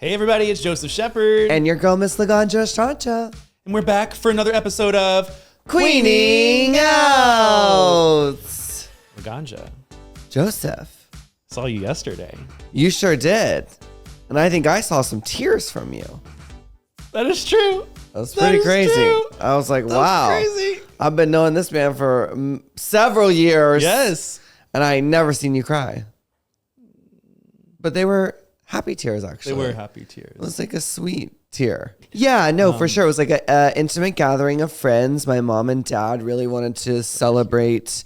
Hey everybody, it's Joseph Shepard. And your girl, Miss Laganja Estranja. And we're back for another episode of Queening Out. Laganja. Joseph. Saw you yesterday. You sure did. And I think I saw some tears from you. That is true. That was pretty crazy. True. I was like, That wow. was crazy. I've been knowing this man for several years. Yes. And I never seen you cry. But they were happy tears, actually. They were happy tears. It was like a sweet tear. Yeah, no, for sure. It was like an intimate gathering of friends. My mom and dad really wanted to celebrate,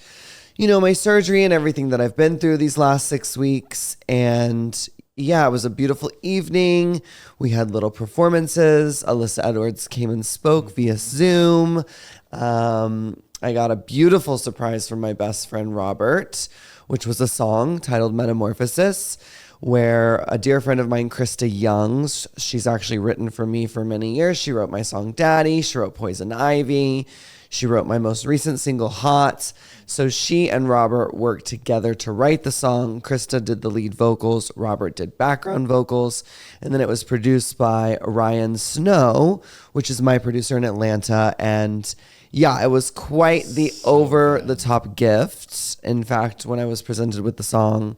my surgery and everything that I've been through these last 6 weeks. And yeah, it was a beautiful evening. We had little performances. Alyssa Edwards came and spoke via Zoom. I got a beautiful surprise from my best friend, Robert, which was a song titled Metamorphosis, where a dear friend of mine, Krista Youngs, she's actually written for me for many years. She wrote my song Daddy. She wrote Poison Ivy. She wrote my most recent single, Hot. So she and Robert worked together to write the song. Krista did the lead vocals. Robert did background vocals. And then it was produced by Ryan Snow, which is my producer in Atlanta. And yeah, it was quite the over-the-top gift. In fact, when I was presented with the song,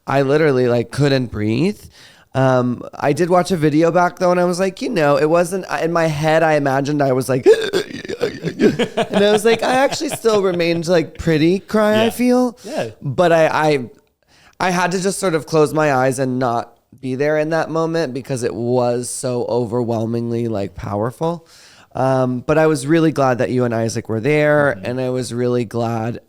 I literally couldn't breathe. I did watch a video back though, and I was like, it wasn't in my head. I imagined I was like, and I was like, I actually still remained pretty cry. Yeah. I feel, yeah. But I had to just sort of close my eyes and not be there in that moment because it was so overwhelmingly powerful. But I was really glad that you and Isaac were there, and I was really glad.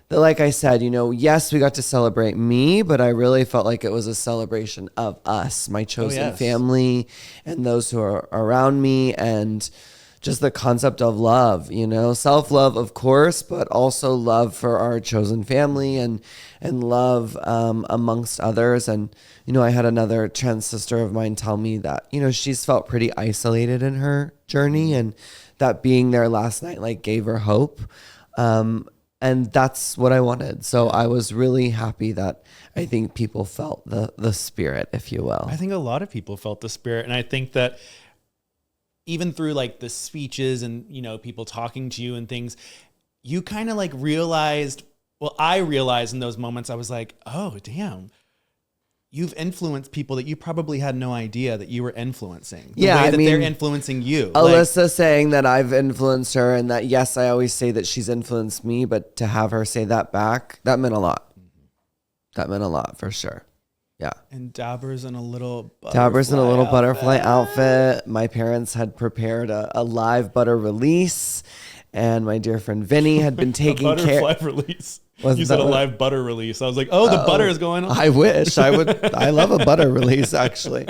That, like I said, yes, we got to celebrate me, but I really felt like it was a celebration of us, my chosen family, and those who are around me, and just the concept of love, self-love, of course, but also love for our chosen family and love amongst others. And, I had another trans sister of mine tell me that, she's felt pretty isolated in her journey, and that being there last night, gave her hope. And that's what I wanted. So I was really happy that I think people felt the spirit, if you will. I think a lot of people felt the spirit. And I think that even through the speeches and, people talking to you and things, you kind of realized, I realized in those moments, I was like, oh, damn. You've influenced people that you probably had no idea that you were influencing. The way that they're influencing you. Alyssa saying that I've influenced her, and that, yes, I always say that she's influenced me, but to have her say that back, that meant a lot. That meant a lot for sure. Yeah. And Dabber's in a little butterfly outfit. My parents had prepared a live butter release, and my dear friend Vinny had been taking care. Butterfly release. You said a live butter release. I was like, oh, the butter is going on. I wish I would. I love a butter release, actually.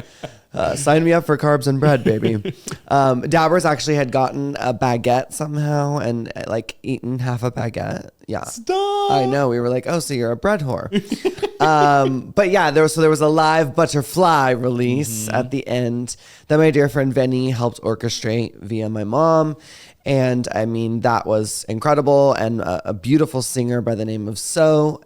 Sign me up for carbs and bread, baby. Dabbers actually had gotten a baguette somehow and eaten half a baguette. Yeah. Stop. I know. We were like, oh, so you're a bread whore. But yeah, there was a live butterfly release at the end that my dear friend Vinny helped orchestrate via my mom. And I mean, that was incredible. And a beautiful singer by the name of XSOX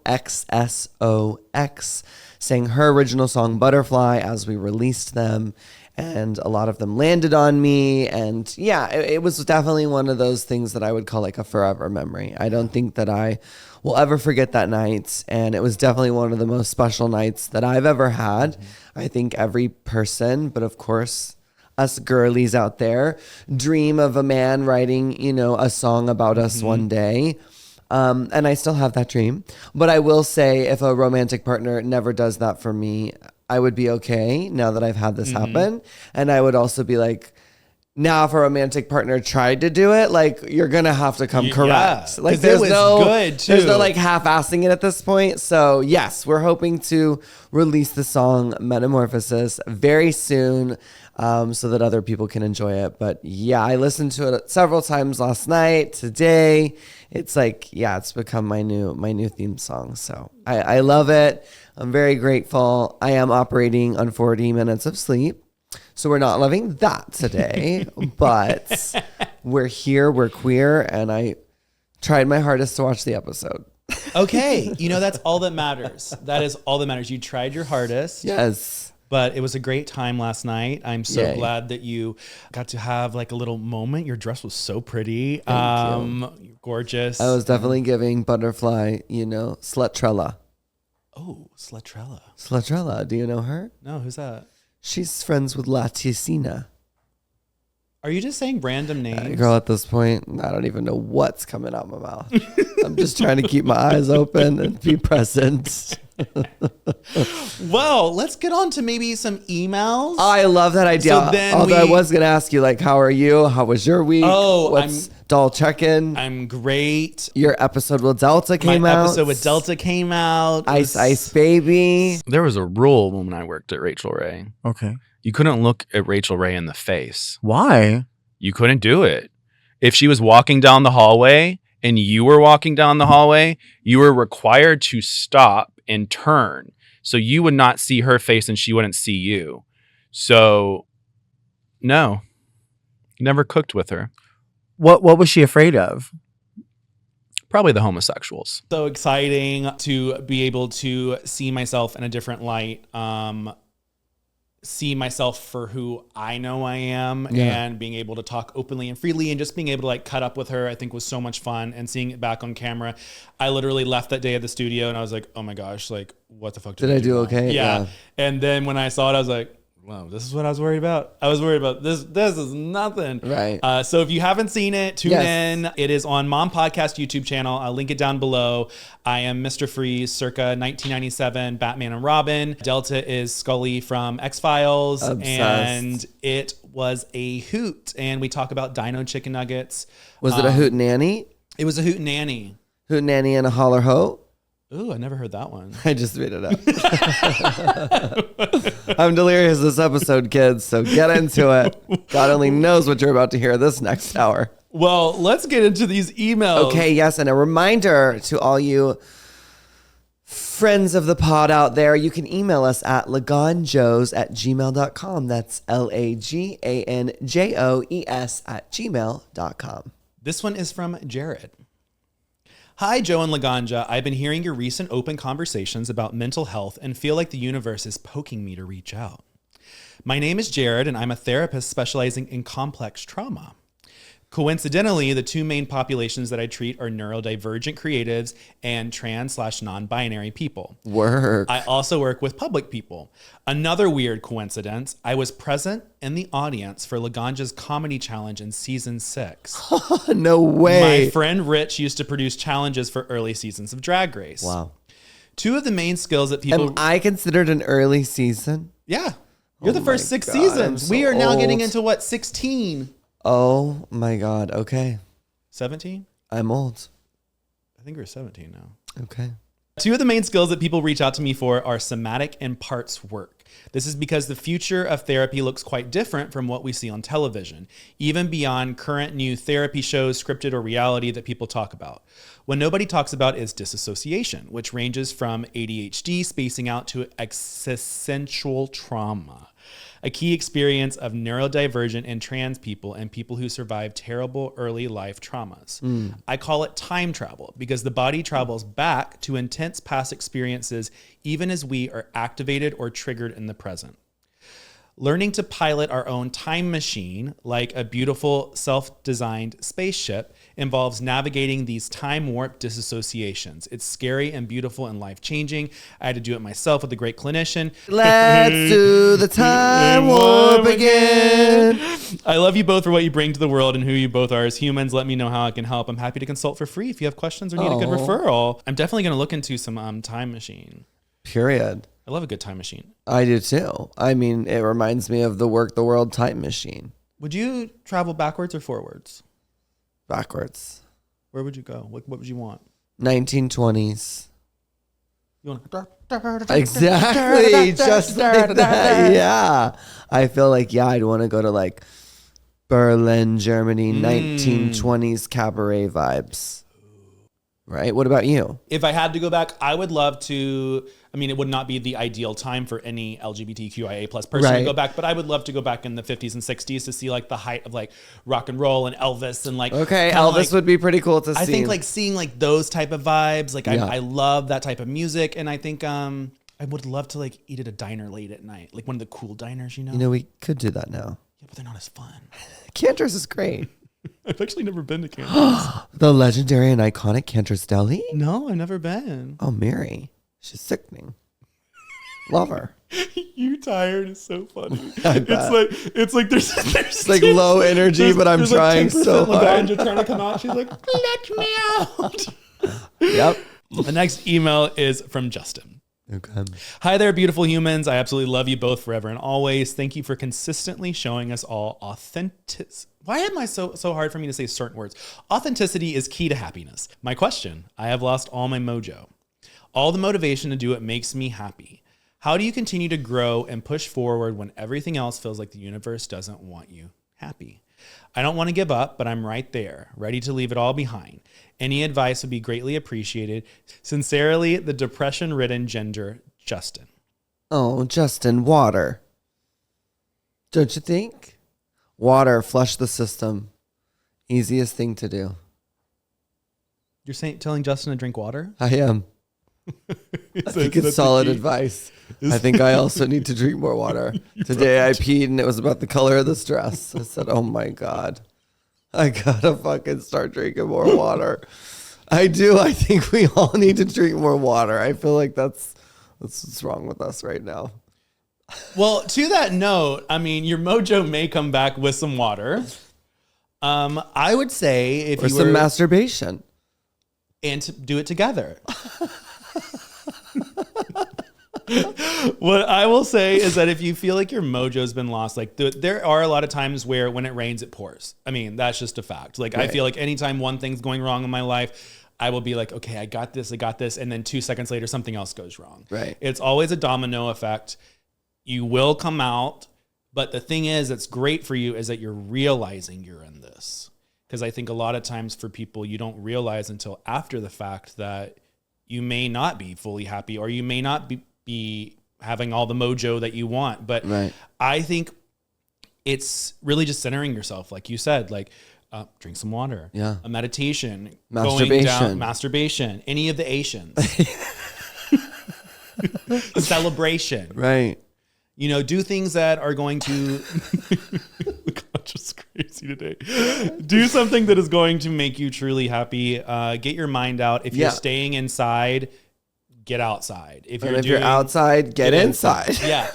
sang her original song Butterfly as we released them. And a lot of them landed on me. And yeah, it was definitely one of those things that I would call a forever memory. I don't think that I will ever forget that night. And it was definitely one of the most special nights that I've ever had. I think every person, but of course, us girlies out there dream of a man writing, a song about us one day. And I still have that dream. But I will say, if a romantic partner never does that for me, I would be okay now that I've had this happen. And I would also be like, now if a romantic partner tried to do it, you're going to have to come correct. Yeah, there's good too. There's no half-assing it at this point. So yes, we're hoping to release the song Metamorphosis very soon. So that other people can enjoy it. But yeah, I listened to it several times last night, today. It's it's become my new theme song. So I love it. I'm very grateful. I am operating on 40 minutes of sleep. So we're not loving that today, but we're here, we're queer, and I tried my hardest to watch the episode. Okay. That's all that matters. That is all that matters. You tried your hardest. Yes. But it was a great time last night. I'm so Yay. glad that you got to have like a little moment. Your dress was so pretty. Thank You're gorgeous. I was definitely giving butterfly, Slutrella. Oh, Slatrella. Slutrella, do you know her? No, who's that? She's friends with Laticina. Are you just saying random names? Girl, at this point, I don't even know what's coming out my mouth. I'm just trying to keep my eyes open and be present. Well, let's get on to maybe some emails. I love that idea. So then Although I was going to ask you, like, how are you? How was your week? Oh, what's doll check-in? I'm great. Your episode with Delta came My out. episode with Delta came out. Ice Baby. There was a rule when I worked at Rachel Ray. Okay. You couldn't look at Rachel Ray in the face. Why? You couldn't do it. If she was walking down the hallway and you were walking down the hallway, you were required to stop and turn. So you would not see her face and she wouldn't see you. So, no. Never cooked with her. What was she afraid of? Probably the homosexuals. So exciting to be able to see myself in a different light. See myself for who I know I am, and being able to talk openly and freely, and just being able to like cut up with her, I think was so much fun. And seeing it back on camera, I literally left that day at the studio and I was like, oh my gosh, like what the fuck Did I do wrong? okay? Yeah. Yeah. And then when I saw it, I was like, wow, this is what I was worried about. I was worried about this. This is nothing. Right. So if you haven't seen it, tune in. It is on Mom Podcast YouTube channel. I'll link it down below. I am Mr. Freeze, circa 1997, Batman and Robin. Delta is Scully from X-Files. Obsessed. And it was a hoot. And we talk about Dino Chicken Nuggets. Was it a hoot nanny? It was a hoot nanny. Hoot nanny and a holler ho? Ooh, I never heard that one. I just made it up. I'm delirious this episode, kids, so get into it. God only knows what you're about to hear this next hour. Well, let's get into these emails. Okay, yes, and a reminder to all you friends of the pod out there, you can email us at laganjos@gmail.com. That's LAGANJOES@gmail.com. This one is from Jared. Hi, Joe and Laganja. I've been hearing your recent open conversations about mental health and feel like the universe is poking me to reach out. My name is Jared, and I'm a therapist specializing in complex trauma. Coincidentally, the two main populations that I treat are neurodivergent creatives and trans/non-binary people. Work. I also work with public people. Another weird coincidence, I was present in the audience for Laganja's comedy challenge in season 6. No way. My friend Rich used to produce challenges for early seasons of Drag Race. Wow. Two of the main skills that people... Am I considered an early season? Yeah. You're the first my 6 God, seasons. I'm so We are now getting old. into what, 16? Oh my God. Okay. 17? I'm old. I think we're 17 now. Okay. Two of the main skills that people reach out to me for are somatic and parts work. This is because the future of therapy looks quite different from what we see on television, even beyond current new therapy shows, scripted or reality that people talk about. What nobody talks about is disassociation, which ranges from ADHD spacing out to existential trauma, a key experience of neurodivergent and trans people and people who survive terrible early life traumas. I call it time travel because the body travels back to intense past experiences even as we are activated or triggered in the present. Learning to pilot our own time machine, like a beautiful self-designed spaceship, involves navigating these time warp disassociations. It's scary and beautiful and life-changing. I had to do it myself with a great clinician. Let's do the time warp again. I love you both for what you bring to the world and who you both are as humans. Let me know how I can help. I'm happy to consult for free if you have questions or need a good referral. I'm definitely going to look into some time machine. Period. I love a good time machine. I do too. I mean, it reminds me of the Work the World time machine. Would you travel backwards or forwards? Backwards. Where would you go? What would you want? 1920s. You want Exactly. Just like that. Yeah. I feel like, I'd want to go to like Berlin, Germany, 1920s cabaret vibes. Right? What about you? If I had to go back, I would love to. I mean, it would not be the ideal time for any LGBTQIA plus person to Right. go back, but I would love to go back in the 50s and 60s to see like the height of like rock and roll and Elvis and like. Okay, kinda Elvis like, would be pretty cool to see. I think like seeing like those type of vibes. Like Yeah. I love that type of music, and I think I would love to like eat at a diner late at night, like one of the cool diners, you know? You know, we could do that now. Yeah, but they're not as fun. Cantor's is great. I've actually never been to Canada's. The legendary and iconic Cantor's Deli? No, I've never been. Oh, Mary. She's sickening. Love her. You tired is so funny. I bet. It's like there's It's like low energy, but I'm trying so hard. Laganja trying to come out. She's like, let me out. Yep. The next email is from Justin. Okay. Hi there, beautiful humans. I absolutely love you both forever and always. Thank you for consistently showing us all authentic. Why am I so hard for me to say certain words? Authenticity is key to happiness. My question, I have lost all my mojo. All the motivation to do it makes me happy. How do you continue to grow and push forward when everything else feels like the universe doesn't want you happy? I don't want to give up, but I'm right there, ready to leave it all behind. Any advice would be greatly appreciated. Sincerely, the depression-ridden gender, Justin. Oh, Justin, water. Don't you think? Water, flush the system. Easiest thing to do. You're telling Justin to drink water? I am. I think it's solid advice. I think I also need to drink more water. Today I peed and it was about the color of this dress. I said, oh my God, I gotta fucking start drinking more water. I do. I think we all need to drink more water. I feel like that's what's wrong with us right now. Well, to that note, I mean, your mojo may come back with some water. I would say if Or you some were masturbation. and to do it together. What I will say is that if you feel like your mojo's been lost, like there are a lot of times where when it rains, it pours. I mean, that's just a fact. Like, right. I feel like anytime one thing's going wrong in my life, I will be like, okay, I got this. And then 2 seconds later, something else goes wrong. Right. It's always a domino effect. You will come out. But the thing is, that's great for you is that you're realizing you're in this. Because I think a lot of times for people, you don't realize until after the fact that you may not be fully happy or you may not be having all the mojo that you want. But right. I think it's really just centering yourself. Like you said, like drink some water, a meditation, masturbation, any of the Asians, celebration, right. You know, do things that are going to just crazy today. Do something that is going to make you truly happy. Get your mind out. If you're staying inside, get outside. If you're outside, get inside. Yeah.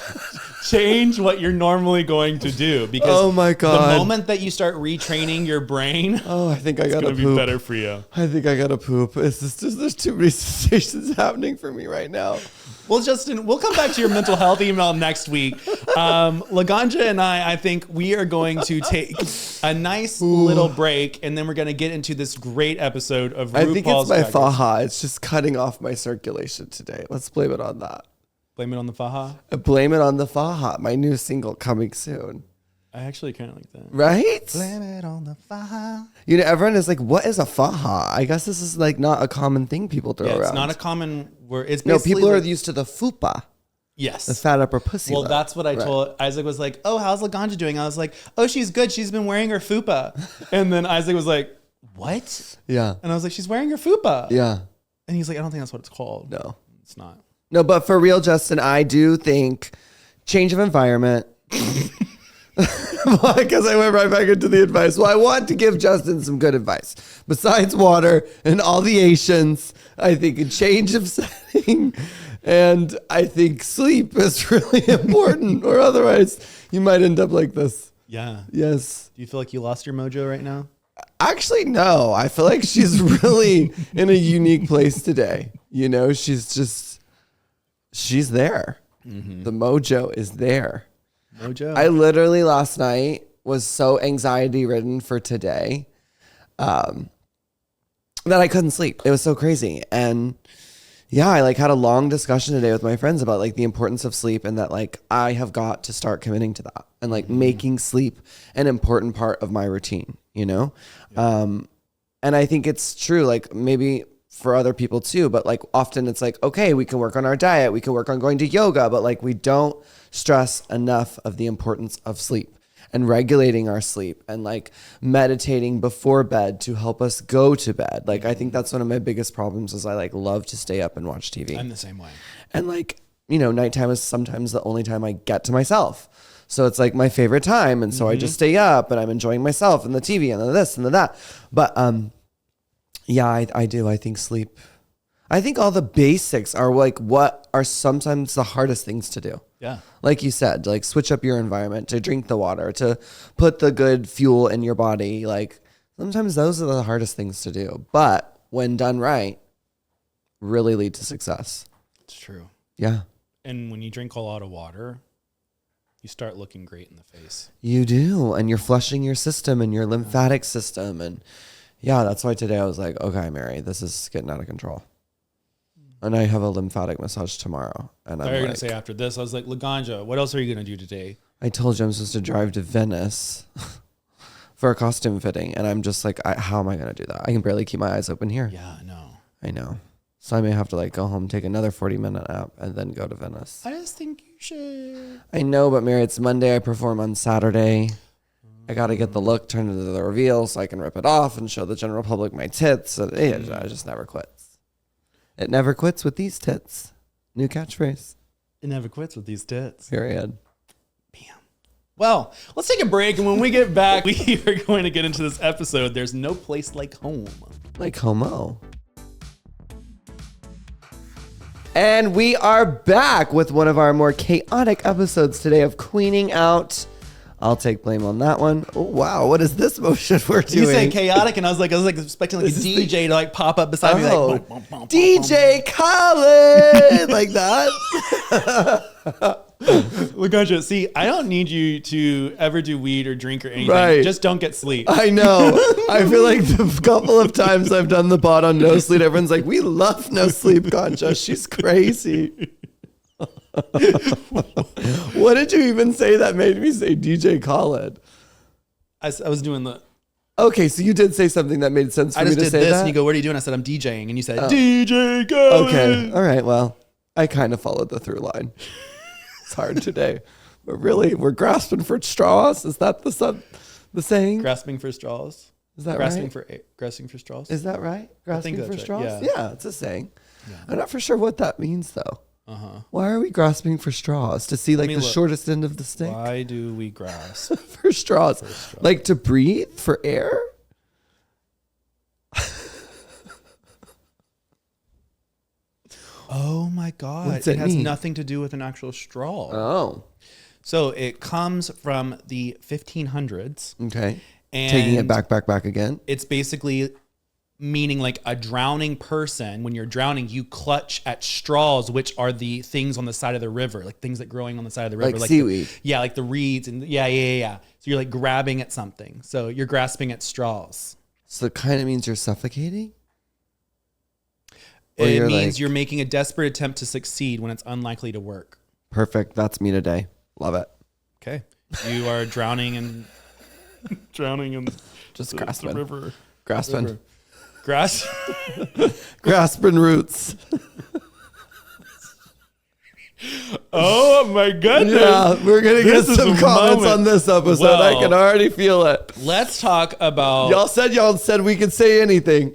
Change what you're normally going to do because oh my God. The moment that you start retraining your brain, I think I gotta poop. It's going to be better for you. I think I gotta poop. It's just there's too many sensations happening for me right now. Well, Justin, we'll come back to your mental health email next week. Laganja and I think we are going to take a nice little break, and then we're going to get into this great episode of RuPaul's I think it's my Drag Race. faja. It's just cutting off my circulation today. Let's blame it on that. Blame it on the faja? Blame it on the faja. My new single coming soon. I actually kind of like that. Right? Blame it on the faja. You know, everyone is like, what is a faja? I guess this is like not a common thing people throw around. It's not a common word. It's no, basically people are used to the fupa. Yes. The fat upper pussy. Well, that's what I told Isaac was like, oh, how's Laganja doing? I was like, oh, she's good. She's been wearing her fupa. And then Isaac was like, what? Yeah. And I was like, she's wearing her fupa. Yeah. And he's like, I don't think that's what it's called. No. It's not. No, but for real, Justin, I do think change of environment. Because I went right back into the advice. Well, I want to give Justin some good advice. Besides water and all the Asians, I think a change of setting and I think sleep is really important or otherwise you might end up like this. Yeah. Yes. Do you feel like you lost your mojo right now? Actually, no. I feel like she's really in a unique place today. You know, she's there. Mm-hmm. The mojo is there. Mojo. I literally last night was so anxiety ridden for today that I couldn't sleep. It was so crazy. And yeah, I like had a long discussion today with my friends about like the importance of sleep and that like I have got to start committing to that and like making sleep an important part of my routine, you know? Yeah. And I think it's true, like maybe for other people too, but like often it's like, okay, we can work on our diet, we can work on going to yoga, but like we don't stress enough of the importance of sleep and regulating our sleep and like meditating before bed to help us go to bed. Like I think that's one of my biggest problems is I like love to stay up and watch TV. I'm the same way. And like, nighttime is sometimes the only time I get to myself. So it's like my favorite time. And so I just stay up and I'm enjoying myself and the TV and the this and the that. But yeah, I do. I think sleep. I think all the basics are like what are sometimes the hardest things to do. Yeah. Like you said, like switch up your environment, to drink the water, to put the good fuel in your body. Like sometimes those are the hardest things to do. But when done right, really lead to success. It's true. Yeah. And when you drink a lot of water, you start looking great in the face. You do. And you're flushing your system and your lymphatic system. And yeah, that's why today I was like, okay, Mary, this is getting out of control. And I have a lymphatic massage tomorrow. And I I'm was like, going to say after this, I was like, Laganja, what else are you going to do today? I told you I'm supposed to drive to Venice for a costume fitting. And I'm just like, how am I going to do that? I can barely keep my eyes open here. Yeah, no. I know. So I may have to like go home, take another 40-minute nap, and then go to Venice. I just think you should. I know, but Mary, it's Monday. I perform on Saturday. I got to get the look turned into the reveal so I can rip it off and show the general public my tits. And I just never quits. It never quits with these tits. New catchphrase. It never quits with these tits. Period. Bam. Well, let's take a break. And when we get back, we are going to get into this episode. There's no place like home. Like homo. And we are back with one of our more chaotic episodes today of cleaning out. I'll take blame on that one. Oh, wow. What is this motion we're doing? You said chaotic, and I was like expecting like a DJ to like pop up beside me, like boom, boom, boom, DJ Khaled, like that. Laganja, see, I don't need you to ever do weed or drink or anything. Right. Just don't get sleep. I know. I feel like the couple of times I've done the pod on no sleep, everyone's like, we love no sleep, Ganja. She's crazy. What did you even say that made me say DJ Khaled? I was doing the. Okay, so you did say something that made sense for I me just to did say this, that? and you go, "What are you doing?" I said, "I'm DJing," and you said, "DJ Khaled." Okay, all right. Well, I kind of followed the through line. It's hard today, but really, we're grasping for straws. Is that the saying? Grasping for straws. Is that grasping right? Grasping for straws. Is that right? Grasping that's for right, straws? yeah. Yeah, it's a saying. Yeah. I'm not for sure what that means though. Uh-huh. Why are we grasping for straws? To see like the shortest end of the stick? Why do we grasp for straws? Like to breathe for air? Oh my God. What's it it has mean? nothing to do with an actual straw. Oh. So it comes from the 1500s. Okay. And taking it back again. It's basically meaning like a drowning person. When you're drowning, you clutch at straws, which are the things on the side of the river, like things that growing on the side of the river. Like seaweed. Like the reeds and yeah. So you're like grabbing at something. So you're grasping at straws. So it kind of means you're suffocating? It means you're making a desperate attempt to succeed when it's unlikely to work. Perfect. That's me today. Love it. Okay. You are drowning in just grasping. the river. Grasping. River. Grasping roots. Oh my goodness. Yeah, we're going to get some comments on this episode. Well, I can already feel it. Let's talk about... Y'all said we could say anything.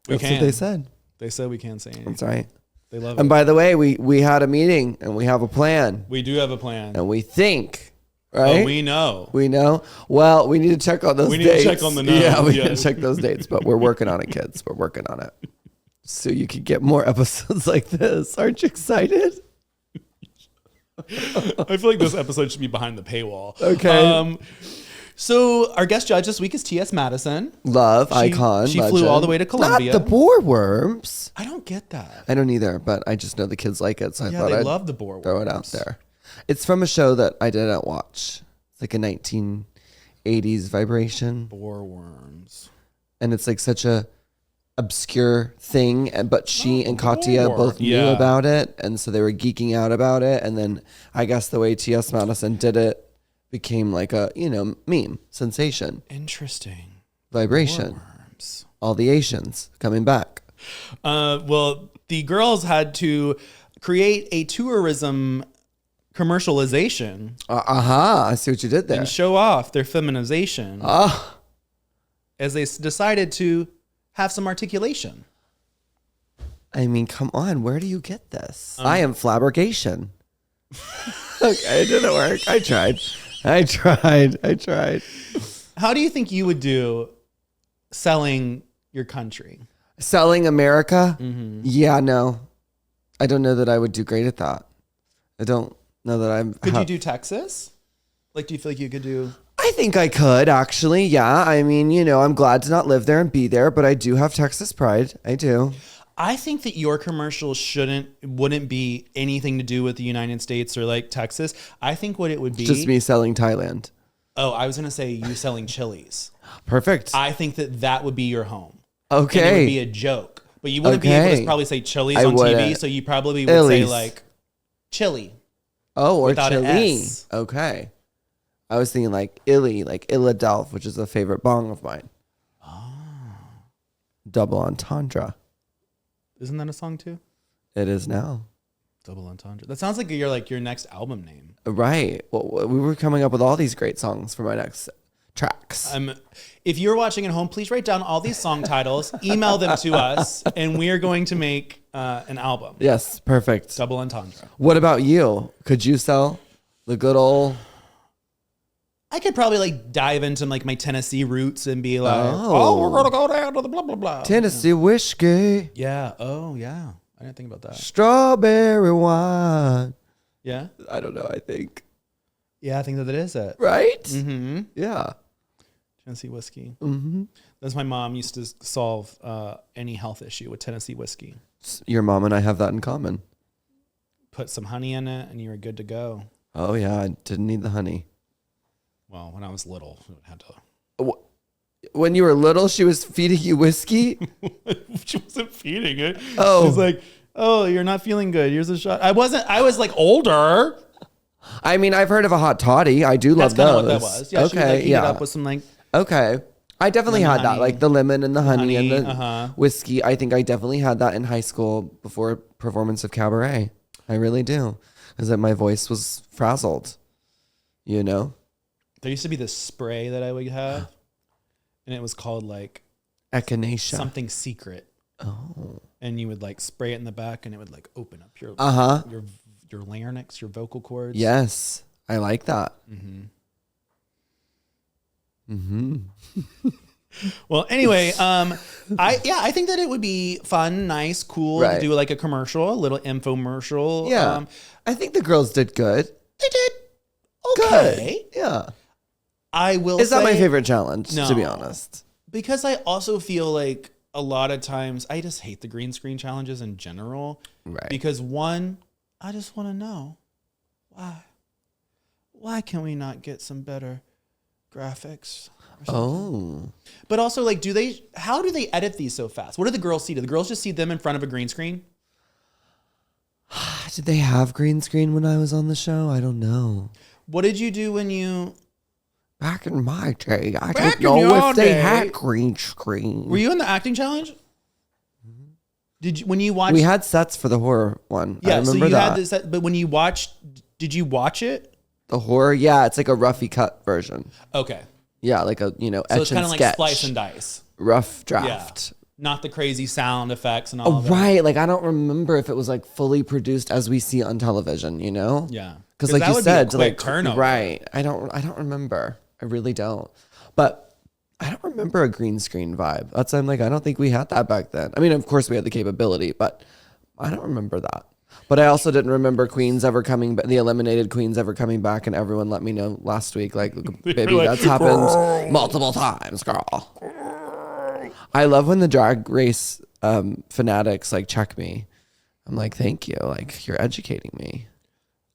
That's can. what they said. They said we can't say anything. That's right. They love And it. by the way, we had a meeting and we have a plan. We do have a plan. And we think, right? Oh, we know. We know. Well, we need to check on those dates. We need to check on the know. Yeah, we Yeah. need to check those dates, but we're working on it, kids. We're working on it. So you can get more episodes like this. Aren't you excited? I feel like this episode should be behind the paywall. Okay. So our guest judge this week is T.S. Madison. Icon. She legend. flew all the way to Columbia. Not the boar worms. I don't get that. I don't either, but I just know the kids like it, so I thought they I'd love the boar throw it out worms. there. It's from a show that I didn't watch. It's like a 1980s vibration. Boar worms. And it's like such a obscure thing, but she and Katya boar. both knew Yeah. about it, and so they were geeking out about it. And then I guess the way T.S. Madison did it became like a meme sensation. Interesting. Vibration. Boar worms. All the Asians coming back. Well, the girls had to create a tourism commercialization I see what you did there. and show off their feminization as they decided to have some articulation. I mean, come on. Where do you get this? I am flabbergation. Okay, it didn't work. I tried. How do you think you would do selling your country? Selling America? Mm-hmm. Yeah, no. I don't know that I would do great at that. I don't know that I'm... Could you do Texas? Like, do you feel like you could do... I think I could, actually. Yeah. I mean, I'm glad to not live there and be there, but I do have Texas pride. I do. I think that your commercial wouldn't be anything to do with the United States or like Texas. I think what it would be... Just me selling Thailand. Oh, I was going to say you selling chilies. Perfect. I think that would be your home. Okay. And it would be a joke. But you wouldn't be able to probably say chilies on TV, so you probably would say like chili. Oh, or without an chili. S. Okay. I was thinking like illy, like Illadelph, which is a favorite bong of mine. Oh. Double entendre. Isn't that a song too? It is now. Double entendre. That sounds like your next album name. Right. Well, we were coming up with all these great songs for my next tracks. If you're watching at home, please write down all these song titles, email them to us, and we are going to make an album. Yes, perfect. Double entendre. What about you? Could you sell the good old... I could probably like dive into like my Tennessee roots and be like, oh we're going to go down to the blah, blah, blah. Tennessee whiskey. Yeah. Oh, yeah. I didn't think about that. Strawberry wine. Yeah. I don't know, I think. Yeah, I think that is it. Right? Mm-hmm. Yeah. Tennessee whiskey. Mm-hmm. That's my mom used to solve any health issue with Tennessee whiskey. Your mom and I have that in common. Put some honey in it and you were good to go. Oh, yeah. I didn't need the honey. Well, when I was little, I had to. When you were little, she was feeding you whiskey? She wasn't feeding it. Oh. She was like, oh, you're not feeling good. Here's a shot. I was like older. I mean, I've heard of a hot toddy. I do love That's kind of those. what that was. Yeah, she would like heat it up with some like. Okay. I definitely had that, like the lemon and the honey and the whiskey. I think I definitely had that in high school before performance of Cabaret. I really do. Because my voice was frazzled, There used to be this spray that I would have, and it was called like Echinacea. something secret. Oh. And you would like spray it in the back, and it would like open up your your larynx, your vocal cords. Yes, I like that. Mm-hmm. Mm-hmm. Well, anyway, I think that it would be fun, nice, cool to do like a commercial, a little infomercial. Yeah, I think the girls did good. They did okay. Good. Yeah. I will Is say, that my favorite challenge, to be No. honest? Because I also feel like a lot of times I just hate the green screen challenges in general. Right. Because one, I just want to know why can we not get some better graphics? Oh. But also, like, how do they edit these so fast? What do the girls see? Do the girls just see them in front of a green screen? Did they have green screen when I was on the show? I don't know. What did you do when you... Back in my day, I Back don't in know your if they day. had green screen. Were you in the acting challenge? Did you, when you watched... We had sets for the horror one. Yeah, I remember so you that. had this, but when you watched, did you watch it? The horror, yeah, it's like a roughy cut version. Okay. Yeah, like a, So etch it's kind and of like sketch. slice and dice. Rough draft. Yeah. Not the crazy sound effects and all Oh, of that. right. Like, I don't remember if it was like fully produced as we see on television, Yeah. Because like that you would said, be to a like, quick turnover. right. I don't remember. I really don't. But I don't remember a green screen vibe. I'm like, I don't think we had that back then. I mean, of course we had the capability, but I don't remember that. But I also didn't remember Queens ever coming, the eliminated Queens ever coming back, and everyone let me know last week, like, baby, like, that's happened multiple times, girl. I love when the drag race fanatics like check me. I'm like, thank you, like you're educating me.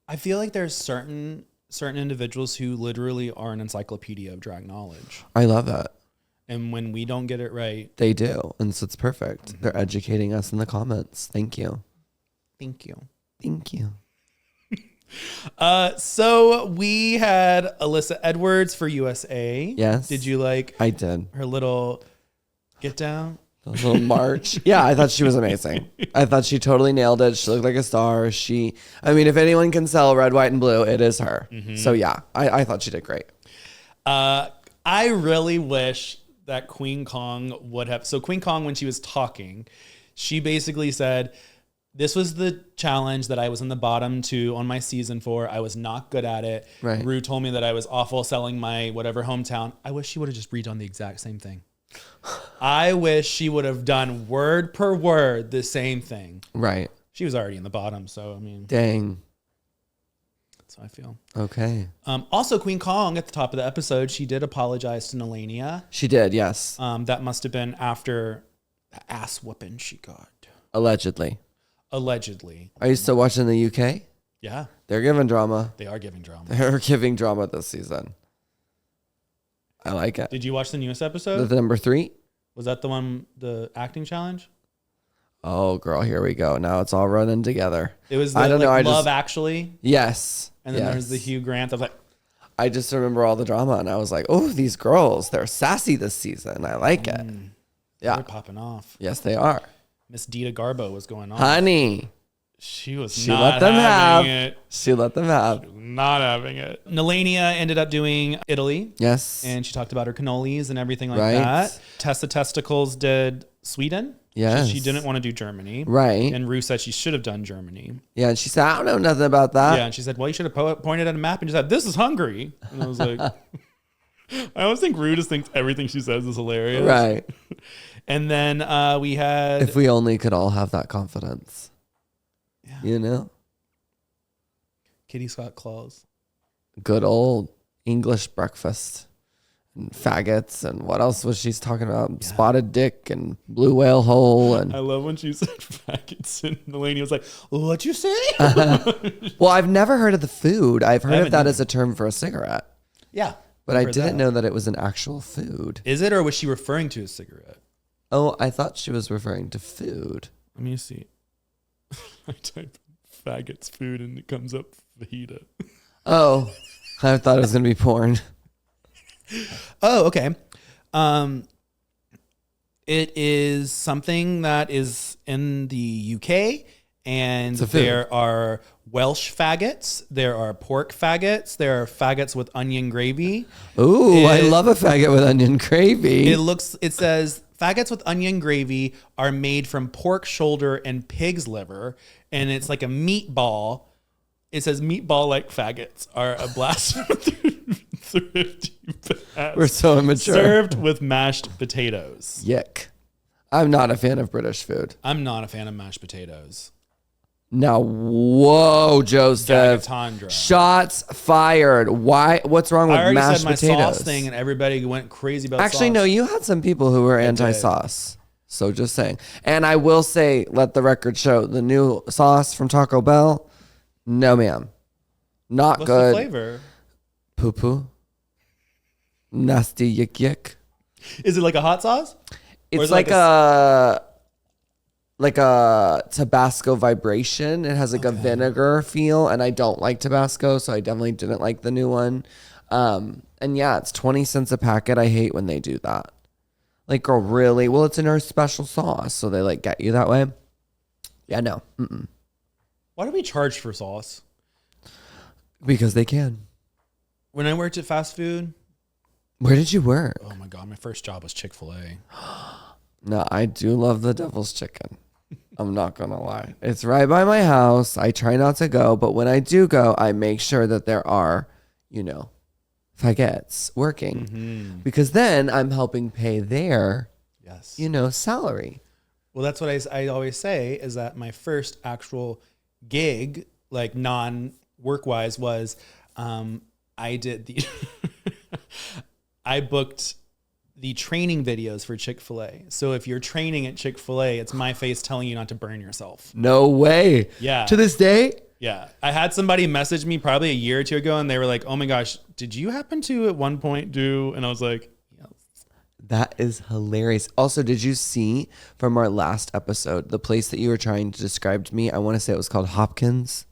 I feel like there's certain individuals who literally are an encyclopedia of drag knowledge. I love that. And when we don't get it right, They do, and so it's perfect. They're educating us in the comments. Thank you. thank you. Thank you. So we had Alyssa Edwards for USA. Yes. Did you like I did. her little get down? The little march. Yeah, I thought she was amazing. I thought she totally nailed it. She looked like a star. I mean, if anyone can sell red, white, and blue, it is her. So yeah, I thought she did great. I really wish that Queen Kong would have. So Queen Kong, when she was talking, She basically said, this was the challenge that I was in the bottom 2 on my season for. I was not good at it. Right. Rue told me that I was awful selling my whatever hometown. I wish she would have just redone the exact same thing. I wish she would have done word per word the same thing. Right. She was already in the bottom, so I mean, Dang. that's how I feel. Okay. Also, Queen Kong at the top of the episode, she did apologize to Nelania. She did, yes. That must have been after the ass whooping she got. Allegedly. Allegedly. Are you still watching the UK? Yeah, They're giving drama. they are giving drama. They're giving drama this season. I like it. Did you watch the newest episode? The number 3? Was that the one, the acting challenge? Oh, girl, here we go. Now it's all running together. It was the, I don't know. Love Actually. Yes. And then yes. there's the Hugh Grant. I was like, I just remember all the drama, and I was like, oh, these girls, they're sassy this season. I like it. Yeah. they're popping off. Yes, they are. Miss Dita Garbo was going on. Honey. She was She not let them having have. it. She let them have. Not having it. Nelania ended up doing Italy. Yes. And she talked about her cannolis and everything like Right. that. Tessa Testicles did Sweden. Yes. She didn't want to do Germany. Right. And Rue said she should have done Germany. Yeah, and she said, I don't know nothing about that. Yeah, and she said, well, you should have pointed at a map and just said, this is Hungary. And I was like, I always think Rue just thinks everything she says is hilarious. Right. And then we had... If we only could all have that confidence. Yeah. You know? Kitty's got claws. Good old English breakfast. And faggots. And what else was she talking about? Yeah. Spotted dick and blue whale hole. And I love when she said faggots and Melania was like, what'd you say? well, I've never heard of the food. I've heard of haven't that either. as a term for a cigarette. Yeah. But I've I heard didn't that. know that it was an actual food. Is it, or was she referring to a cigarette? Oh, I thought she was referring to food. Let me see. I type faggots food and it comes up fajita. Oh, I thought it was going to be porn. Oh, okay. It is something that is in the UK, and It's a food. there are Welsh faggots, there are pork faggots, there are faggots with onion gravy. Ooh, I It- love a faggot with onion gravy. It says faggots with onion gravy are made from pork shoulder and pig's liver, and it's like a meatball. It says meatball like faggots are a blast from the thrifty past. We're so immature. Served with mashed potatoes. Yick. I'm not a fan of British food. I'm not a fan of mashed potatoes. Now, whoa, Joseph. Gagatandra. Shots fired. Why? What's wrong with I already mashed said my potatoes? sauce thing, and everybody went crazy about Actually, sauce. no, you had some people who were anti-sauce. So just saying. And I will say, let the record show, the new sauce from Taco Bell, no, ma'am. Not What's good. the flavor? Poo-poo. Nasty yick yick. Is it like a hot sauce? Or It's is it like a Tabasco vibration. It has like a vinegar feel, and I don't like Tabasco, so I definitely didn't like the new one. And yeah, it's 20 cents a packet. I hate when they do that. Like, girl, really? Well, it's in our special sauce, so they like get you that way. Yeah, no. Mm-mm. Why do we charge for sauce? Because they can. When I worked at fast food, Where did you work? oh my God, my first job was Chick-fil-A. No, I do love the devil's chicken. I'm not going to lie. It's right by my house. I try not to go, but when I do go, I make sure that there are, faggots working. Because then I'm helping pay their, Yes. salary. Well, that's what I always say is that my first actual gig, like non-work-wise, was I did the I booked the training videos for Chick-fil-A. So if you're training at Chick-fil-A, it's my face telling you not to burn yourself. No way. Yeah. To this day? Yeah. I had somebody message me probably a year or two ago, and they were like, oh my gosh, did you happen to at one point do? And I was like, yes. That is hilarious. Also, did you see from our last episode, the place that you were trying to describe to me? I want to say it was called Hopkins.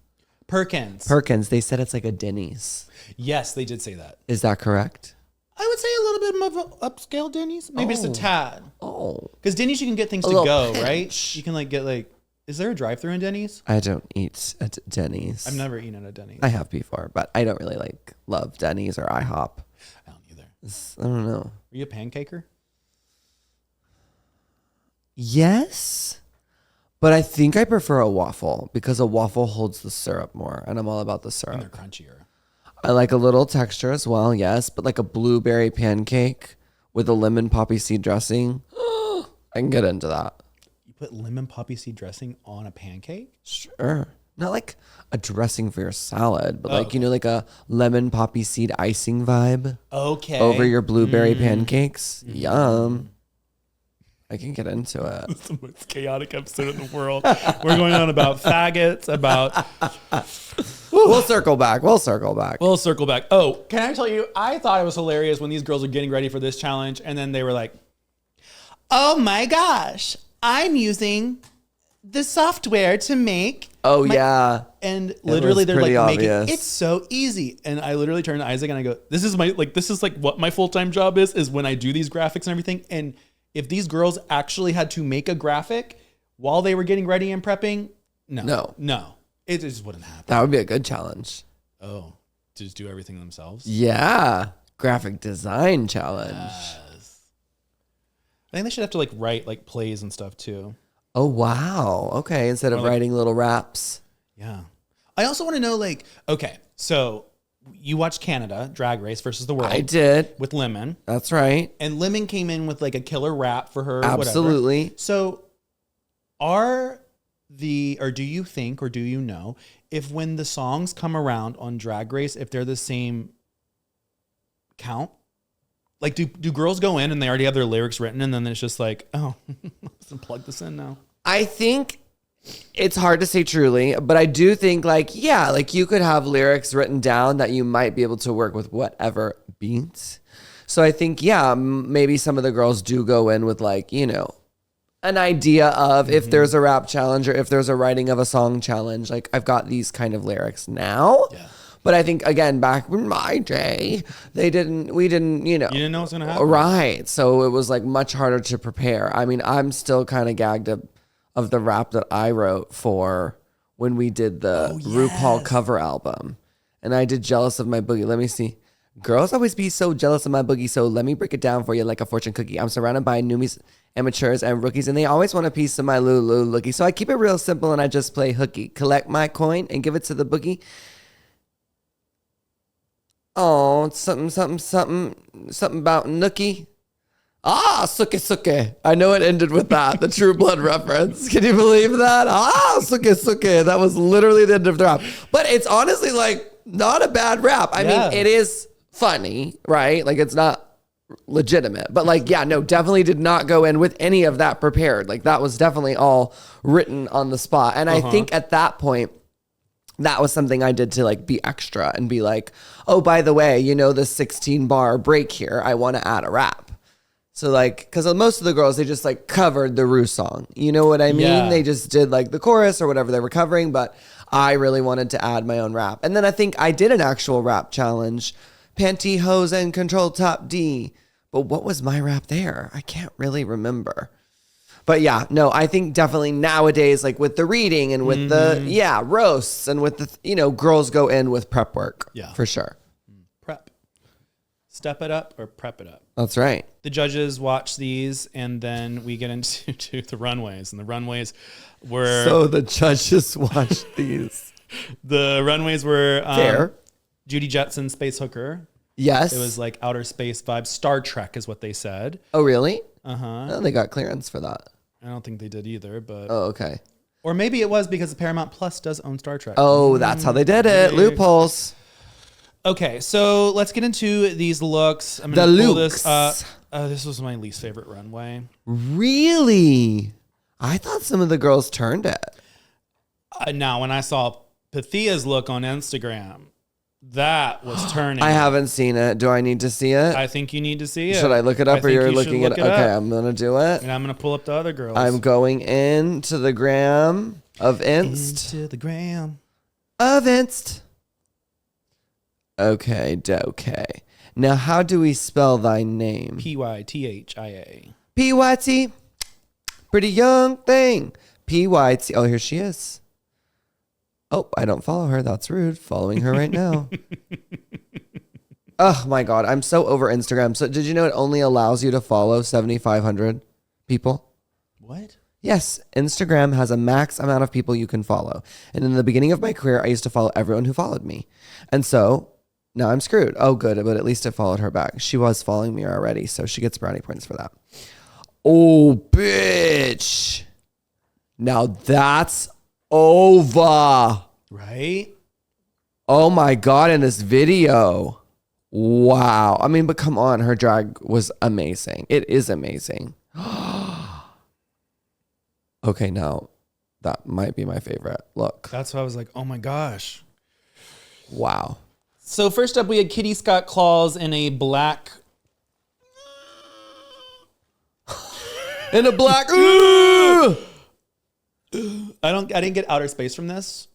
Perkins. They said it's like a Denny's. Yes, they did say that. Is that correct? I would say a little bit more of an upscale Denny's. Maybe just a tad. Oh. Because Denny's, you can get things A to little go, pinch. right? You can is there a drive-through in Denny's? I don't eat at Denny's. I've never eaten at a Denny's. I have before, but I don't really love Denny's or IHOP. I don't either. I don't know. Are you a pancaker? Yes, But I think I prefer a waffle because a waffle holds the syrup more, and I'm all about the And they're syrup. crunchier. I like a little texture as well, yes, but like a blueberry pancake with a lemon poppy seed dressing, I can get into that. You put lemon poppy seed dressing on a pancake? Sure. Not like a dressing for your salad, but okay. like a lemon poppy seed icing vibe Okay. over your blueberry pancakes. Yum. I can get into it. It's the most chaotic episode in the world. We're going on about faggots, about... We'll circle back. We'll circle back. We'll circle back. Oh, can I tell you, I thought it was hilarious when these girls were getting ready for this challenge, and then they were like, oh my gosh, I'm using the software to make... Oh, yeah. And literally they're like, pretty making obvious. it's so easy. And I literally turn to Isaac and I go, this is what my full-time job is when I do these graphics and everything. And if these girls actually had to make a graphic while they were getting ready and prepping, no, it just wouldn't happen. That would be a good challenge. Oh, to just do everything themselves? Yeah. Graphic design challenge. Yes. I think they should have to like write like plays and stuff too. Oh, wow. Okay. Instead of Or like- writing little raps. Yeah. I also want to know, like, okay, so you watched Canada Drag Race versus the World. I did. With Lemon. That's right. And Lemon came in with like a killer rap for her. Absolutely. Whatever. So do you think, or do you know, if when the songs come around on Drag Race, if they're the same count? Like, do girls go in and they already have their lyrics written and then it's just like, oh, let's plug this in now? I think it's hard to say truly, but I do think like you could have lyrics written down that you might be able to work with whatever beats. So I think, maybe some of the girls do go in with like, an idea of if there's a rap challenge or if there's a writing of a song challenge, like I've got these kind of lyrics now. Yeah. But I think, again, back in my day, we didn't, You didn't know what was going to happen. Right. So it was like much harder to prepare. I mean, I'm still kind of gagged of the rap that I wrote for when we did the RuPaul cover album. And I did Jealous of My Boogie. Let me see. Girls always be so jealous of my boogie, so let me break it down for you like a fortune cookie. I'm surrounded by newbies, amateurs, and rookies, and they always want a piece of my Lulu lookie. So I keep it real simple and I just play hooky. Collect my coin and give it to the boogie. Oh, something about Nookie. Suke. I know it ended with that, the True Blood reference. Can you believe that? Suke. That was literally the end of the rap. But it's honestly like not a bad rap. I mean, it is funny, right? Like it's not legitimate. But like, definitely did not go in with any of that prepared. Like that was definitely all written on the spot. And I think at that point, that was something I did to like be extra and be like, oh, by the way, the 16 bar break here, I want to add a rap. So like, because most of the girls, they just like covered the Rue song. You know what I mean? Yeah. They just did like the chorus or whatever they were covering, but I really wanted to add my own rap. And then I think I did an actual rap challenge, pantyhose and control top D. But what was my rap there? I can't really remember. But I think definitely nowadays, like with the reading and with the, roasts and with the, girls go in with prep work. Yeah. For sure. Prep. Step it up or prep it up. That's right. The judges watch these and then we get into the runways. And the runways were... So the judges watched these. The runways were... Fair. Judy Jetson, Space Hooker. Yes. It was like outer space vibes. Star Trek is what they said. Oh, really? Uh-huh. Oh, they got clearance for that. I don't think they did either, but... Oh, okay. Or maybe it was because Paramount Plus does own Star Trek. Oh, that's how they did it. Loopholes. Okay, so let's get into these looks. I'm The going to pull looks. this up. This was my least favorite runway. Really? I thought some of the girls turned it. Now, when I saw Pythia's look on Instagram, that was turning. I haven't seen it. Do I need to see it? I think you need to see it. Should I look it up or think you're you should looking at look it? it Okay, up. I'm going to do it. And I'm going to pull up the other girls. I'm going into the gram of Inst. Into the gram. Of Inst. Okay, okay. Now, how do we spell thy name? Pythia. P-Y-T. Pretty young thing. P-Y-T. Oh, here she is. Oh, I don't follow her. That's rude. Following her right now. Oh, my God. I'm so over Instagram. So did you know it only allows you to follow 7,500 people? What? Yes, Instagram has a max amount of people you can follow. And in the beginning of my career, I used to follow everyone who followed me. And so now I'm screwed. Oh, good. But at least I followed her back. She was following me already, so she gets brownie points for that. Oh, bitch. Now that's over. Right? Oh my God, in this video. Wow. I mean, but come on. Her drag was amazing. It is amazing. Okay, now that might be my favorite look. That's why I was like, oh my gosh. Wow. So first up, we had Kitty Scott Claus in a black. In a black. I didn't get outer space from this.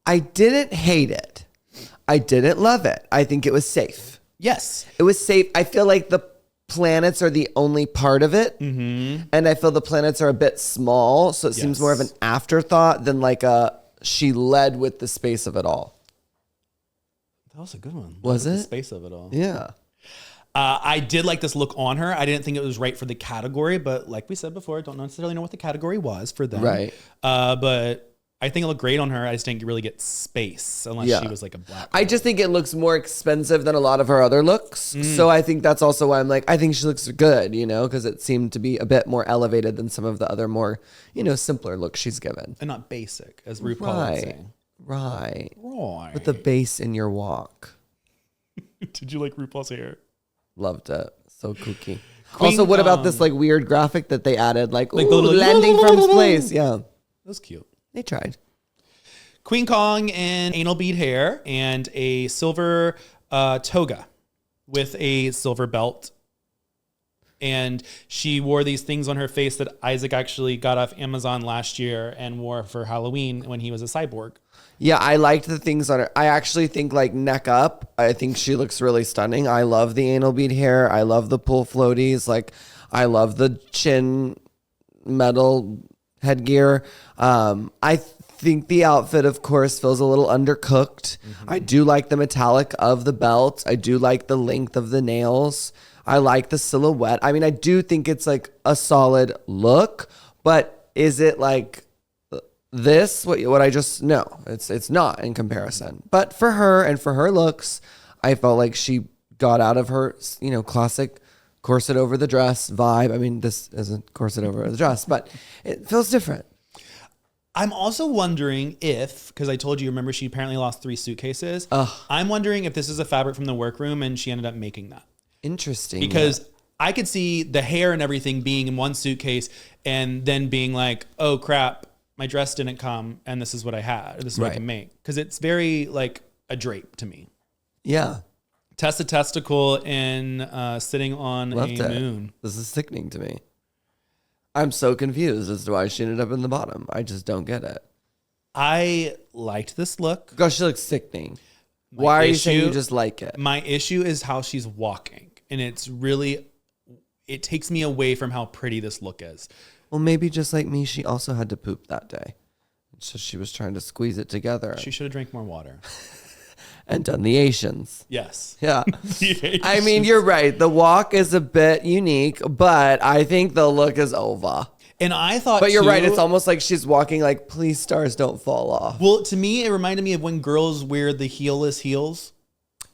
I didn't hate it. I didn't love it. I think it was safe. Yes. It was safe. I feel like the planets are the only part of it. Mm-hmm. And I feel the planets are a bit small. So it seems more of an afterthought than like she led with the space of it all. That was a good one. Was it? The space of it all. Yeah. I did like this look on her. I didn't think it was right for the category, but like we said before, I don't necessarily know what the category was for them. Right. But I think it looked great on her. I just didn't really get space unless she was like a black. I just think it looks more expensive than a lot of her other looks. So I think that's also why I'm like, I think she looks good, because it seemed to be a bit more elevated than some of the other more, simpler looks she's given. And not basic, as RuPaul would say. Right. Right. With the bass in your walk. Did you like RuPaul's hair? Loved it. So kooky. Queen Also, what about Kong. this like weird graphic that they added? Like the ooh, little, like, landing from space. Yeah. That was cute. They tried. Queen Kong in anal bead hair and a silver toga with a silver belt. And she wore these things on her face that Isaac actually got off Amazon last year and wore for Halloween when he was a cyborg. Yeah, I liked the things on her. I actually think like neck up, I think she looks really stunning. I love the anal bead hair. I love the pull floaties. Like I love the chin metal headgear. I think the outfit, of course, feels a little undercooked. Mm-hmm. I do like the metallic of the belt. I do like the length of the nails. I like the silhouette. I mean, I do think it's like a solid look, but is it like this? What I just no, it's not in comparison. But for her and for her looks, I felt like she got out of her, classic corset over the dress vibe. I mean, this isn't corset over the dress, but it feels different. I'm also wondering if, because I told you, remember, she apparently lost 3 suitcases. I'm wondering if this is a fabric from the workroom and she ended up making that. Interesting. Because I could see the hair and everything being in one suitcase and then being like, oh crap, my dress didn't come and this is what I had. Or this is what I can make. Because it's very like a drape to me. Yeah. Tessa Testicle in sitting on Loved a it. moon. This is sickening to me. I'm so confused as to why she ended up in the bottom. I just don't get it. I liked this look. Gosh, she looks sickening. Why are you saying you just like it? My issue is how she's walking. And it takes me away from how pretty this look is. Well, maybe just like me, she also had to poop that day. So she was trying to squeeze it together. She should have drank more water. And done the Asians. Yes. Yeah. I mean, you're right. The walk is a bit unique, but I think the look is over. And I thought, but you're right. It's almost like she's walking like, please, stars, don't fall off. Well, to me, it reminded me of when girls wear the heelless heels.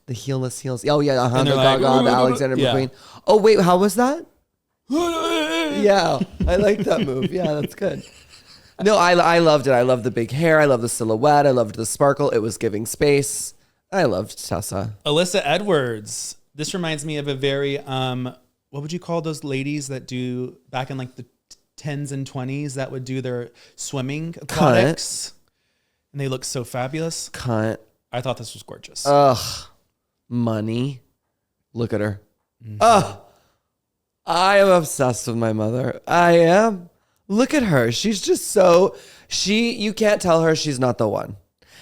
The heelless heels. Oh, yeah. And The they're Gaga, like, the Alexander yeah. McQueen. Oh, wait. How was that? Yeah. I like that move. Yeah, that's good. No, I loved it. I loved the big hair. I loved the silhouette. I loved the sparkle. It was giving space. I loved Tessa. Alyssa Edwards. This reminds me of a very, what would you call those ladies that do back in like the 10s and 20s that would do their swimming aquatics? And they look so fabulous. Cunt. I thought this was gorgeous. Ugh. Money. Look at her. Ugh. I am obsessed with my mother. I am. Look at her. She's just so, you can't tell her she's not the one.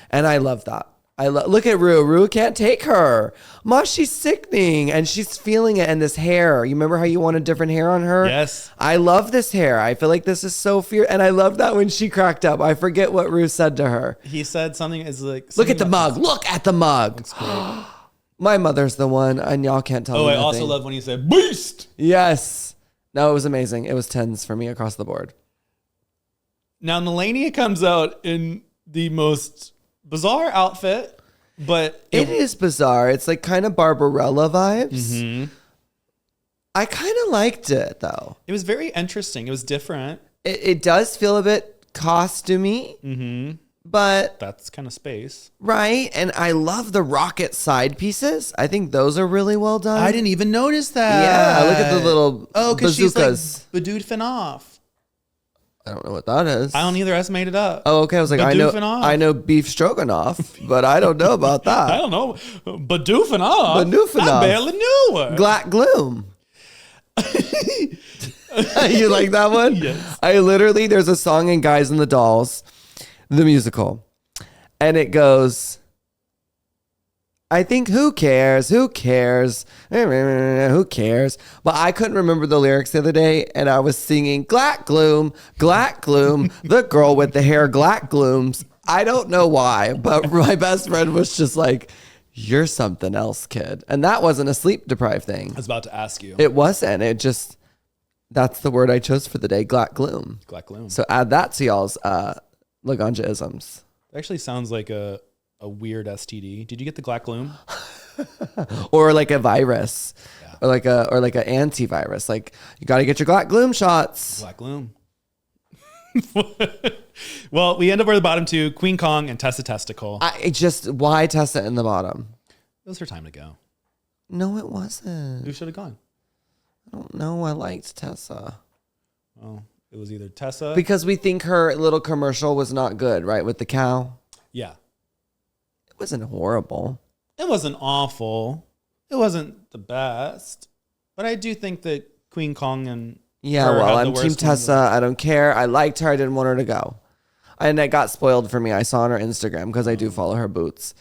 And I love that. Look at Rue. Rue can't take her. Ma, she's sickening and she's feeling it. And this hair, you remember how you wanted different hair on her? Yes. I love this hair. I feel like this is so fierce. And I love that when she cracked up. I forget what Rue said to her. He said something is like, Look at the mug. Look at the mug. My mother's the one, and y'all can't tell me I nothing. also love when he said beast. Yes. No, it was amazing. It was 10s for me across the board. Now, Melania comes out in the most bizarre outfit, but It is bizarre. It's like kind of Barbarella vibes. Mhm. I kind of liked it though. It was very interesting. It was different. It does feel a bit costumey, Mm-hmm. but That's kind of space. right. And I love the rocket side pieces. I think those are really well done. I didn't even notice that. Yeah, look at the little because she's like bazookas. badoofing off. I don't know what that is. I don't either. I just made it up. Oh, okay. I was like, Badoofing off. I know beef stroganoff, but I don't know about I that. don't know. Badoofing off. Badoofing I off. barely knew her. Black gloom. You like that one? Yes. I literally, there's a song in Guys and the Dolls, the musical, and it goes, I think who cares? Who cares? Who cares? But I couldn't remember the lyrics the other day, and I was singing Glack Gloom, the girl with the hair Glack Glooms. I don't know why, but my best friend was just like, you're something else, kid. And that wasn't a sleep deprived thing. I was about to ask you. It wasn't. It just, that's the word I chose for the day, Glack Gloom. Black Gloom. So add that to y'all's Laganja isms. It actually sounds like a weird STD. Did you get the Black Gloom? Or like a virus. Yeah. Or like a antivirus. Like you got to get your Glack Gloom shots. Black Gloom. Well, we end up at the bottom two, Queen Kong and Tessa Testicle. Why Tessa in the bottom? It was her time to go. No, it wasn't. Who should have gone? I don't know. I liked Tessa. Oh, it was either Tessa. Because we think her little commercial was not good, right? With the cow. Yeah. It wasn't horrible. It wasn't awful. It wasn't the best. But I do think that Queen Kong and Yeah, her well, had the I'm Team worst Tessa. one. I don't care. I liked her. I didn't want her to go. And it got spoiled for me. I saw on her Instagram because I do follow her boots.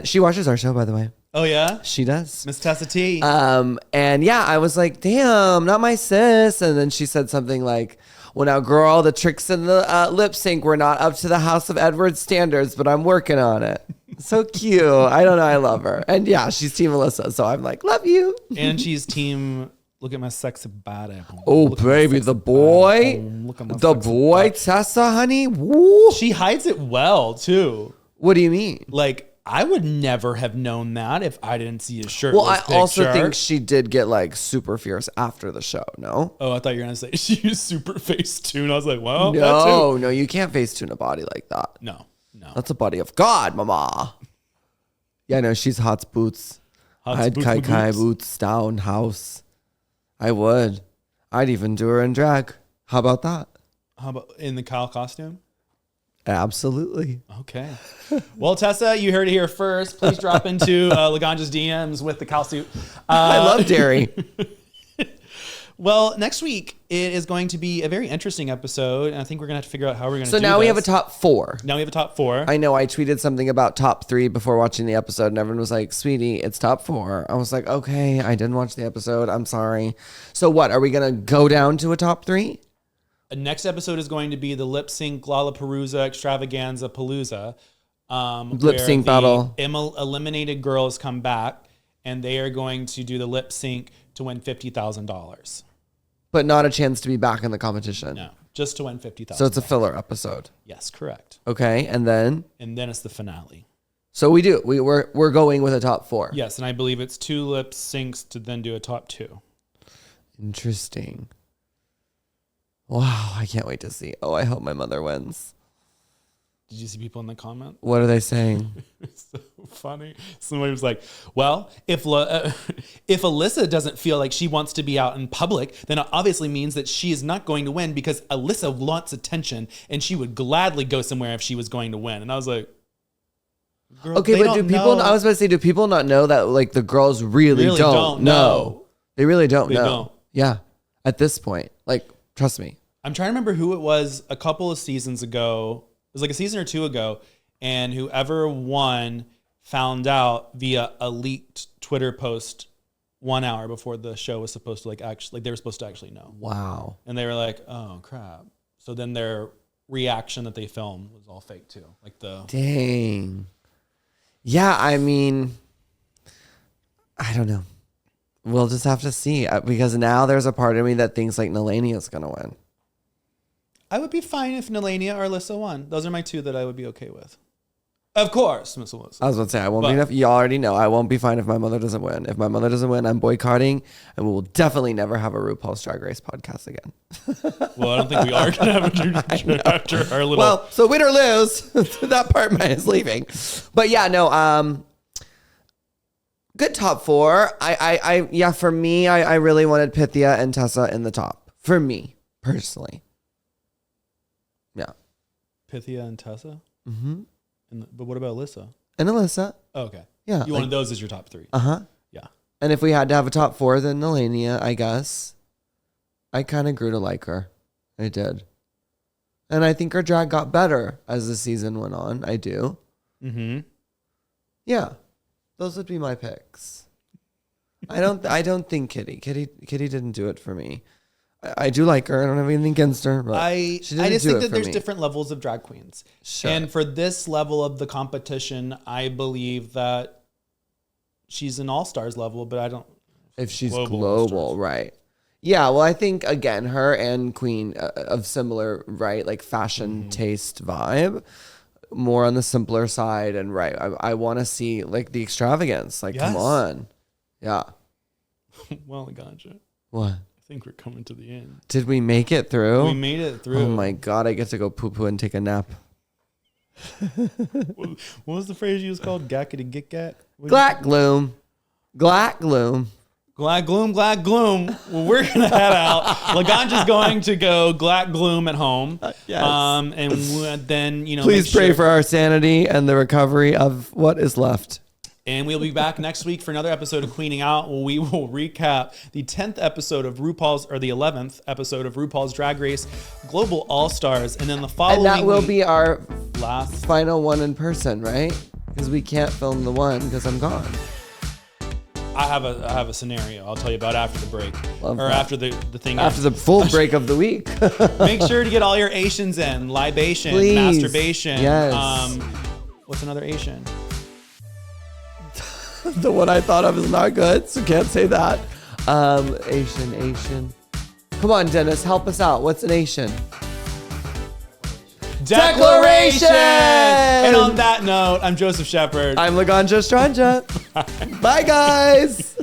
She watches our show, by the way. Oh, yeah? She does. Miss Tessa T. And yeah, I was like, damn, not my sis. And then she said something like, well, now, girl, the tricks in the lip sync were not up to the House of Edward standards, but I'm working on it. So cute. I don't know. I love her. And yeah, she's Team Alyssa. So I'm like, love you. And she's team, look at my sexy body. Oh, Look at my baby, sexy the boy. body. Look at my The sexy boy, body. Tessa, honey. Woo. She hides it well, too. What do you mean? Like, I would never have known that if I didn't see a shirt. Well, I also think she did get like super fierce after the show. No? Oh, I thought you were going to say she used super face too. And I was like, well, that too. No, you can't face tune a body like that. No. That's a body of God, mama. Yeah, no, she's hot boots. I'd boots kai with kai boots. boots down house. I would. I'd even do her in drag. How about that? How about in the Kyle costume? Absolutely. Okay. Well, Tessa, you heard it here first. Please drop into Laganja's DMs with the Kyle suit. I love dairy. Well, next week it is going to be a very interesting episode, and I think we're gonna have to figure out how we're gonna. So do now we this. have a top 4. Now we have a top 4. I know I tweeted something about top 3 before watching the episode, and everyone was like, sweetie, it's top 4. I was like, okay, I didn't watch the episode. I'm sorry. So what? Are we going to go down to a top 3? Next episode is going to be the lip sync Lollapalooza extravaganza palooza. Lip sync battle. Eliminated girls come back, and they are going to do the lip sync to win $50,000. But not a chance to be back in the competition. No, just to win $50,000. So it's a filler episode. Yes, correct. Okay, and then It's the finale. so we're going with a top 4. Yes, and I believe it's 2 lip syncs to then do a top 2. Interesting. Wow, I can't wait to see. Oh, I hope my mother wins. Did you see people in the comment? What are they saying? It's so funny. Somebody was like, well, if Alyssa doesn't feel like she wants to be out in public, then it obviously means that she is not going to win because Alyssa wants attention and she would gladly go somewhere if she was going to win. And I was like, girl, Okay, but do people? I was about to say, do people not know that like the girls really don't know? They really don't know. Don't. Yeah, at this point, like trust me. I'm trying to remember who it was a couple of seasons ago. It was like a season or 2 ago. And whoever won found out via a leaked Twitter post 1 hour before the show was supposed to they were supposed to actually know. Wow. And they were like, oh crap. So then their reaction that they filmed was all fake too. Dang. Yeah, I mean, I don't know. We'll just have to see because now there's a part of me that thinks like Nalani is going to win. I would be fine if Nelania or Alyssa won. Those are my two that I would be okay with. Of course, Miss Alyssa. I was going to say, I won't be enough. You already know I won't be fine if my mother doesn't win. If my mother doesn't win, I'm boycotting, and we will definitely never have a RuPaul's Drag Race podcast again. Well, I don't think we are going to have a after our little... Well, so win or lose, that part is leaving. But yeah, no, good top four. Yeah, for me, I really wanted Pythia and Tessa in the top. For me, personally. Yeah. Pythia and Tessa? Mm-hmm. But what about Alyssa? And Alyssa. Oh, okay. Yeah. You wanted those as your top three. Uh-huh. Yeah. And if we had to have a top four, then Nelania, I guess. I kind of grew to like her. I did. And I think her drag got better as the season went on. I do. Mm-hmm. Yeah. Those would be my picks. I don't think Kitty didn't do it for me. I do like her. I don't have anything against her. But I just think that there's different levels of drag queens. Sure. And for this level of the competition, I believe that she's an all-stars level, but I don't... If she's Global global, right. Yeah, well, I think, again, her and Queen of similar, right, like fashion taste vibe, more on the simpler side. And right, I want to see like the extravagance. Like, come Yes. on. Yeah. Well, Laganja, What? I think we're coming to the end. Did we make it through? We made it through. Oh my God, I get to go poo-poo and take a nap. What was the phrase you was called? Gackety git gat? Glack gloom. Glack gloom. Glad gloom, glad gloom. Well, we're gonna head out. Laganja's going to go glad gloom at home. Yes. And then Please pray for our sanity and the recovery of what is left. And we'll be back next week for another episode of Queening Out. We will recap the 10th episode of RuPaul's, or the 11th episode of RuPaul's Drag Race Global All Stars, and then the following. And that will be our last final one in person, right? Because we can't film the one because I'm gone. I have a scenario I'll tell you about after the break. Love or that. after the thing. After the full break of the week. Make sure to get all your Asians in. Libation, Please. masturbation. Yes. What's another Asian? The one I thought of is not good, so can't say that. Asian. Come on, Dennis, help us out. What's an Asian? Declaration! And on that note, I'm Joseph Shepard. I'm Laganja Estranja. Bye, guys.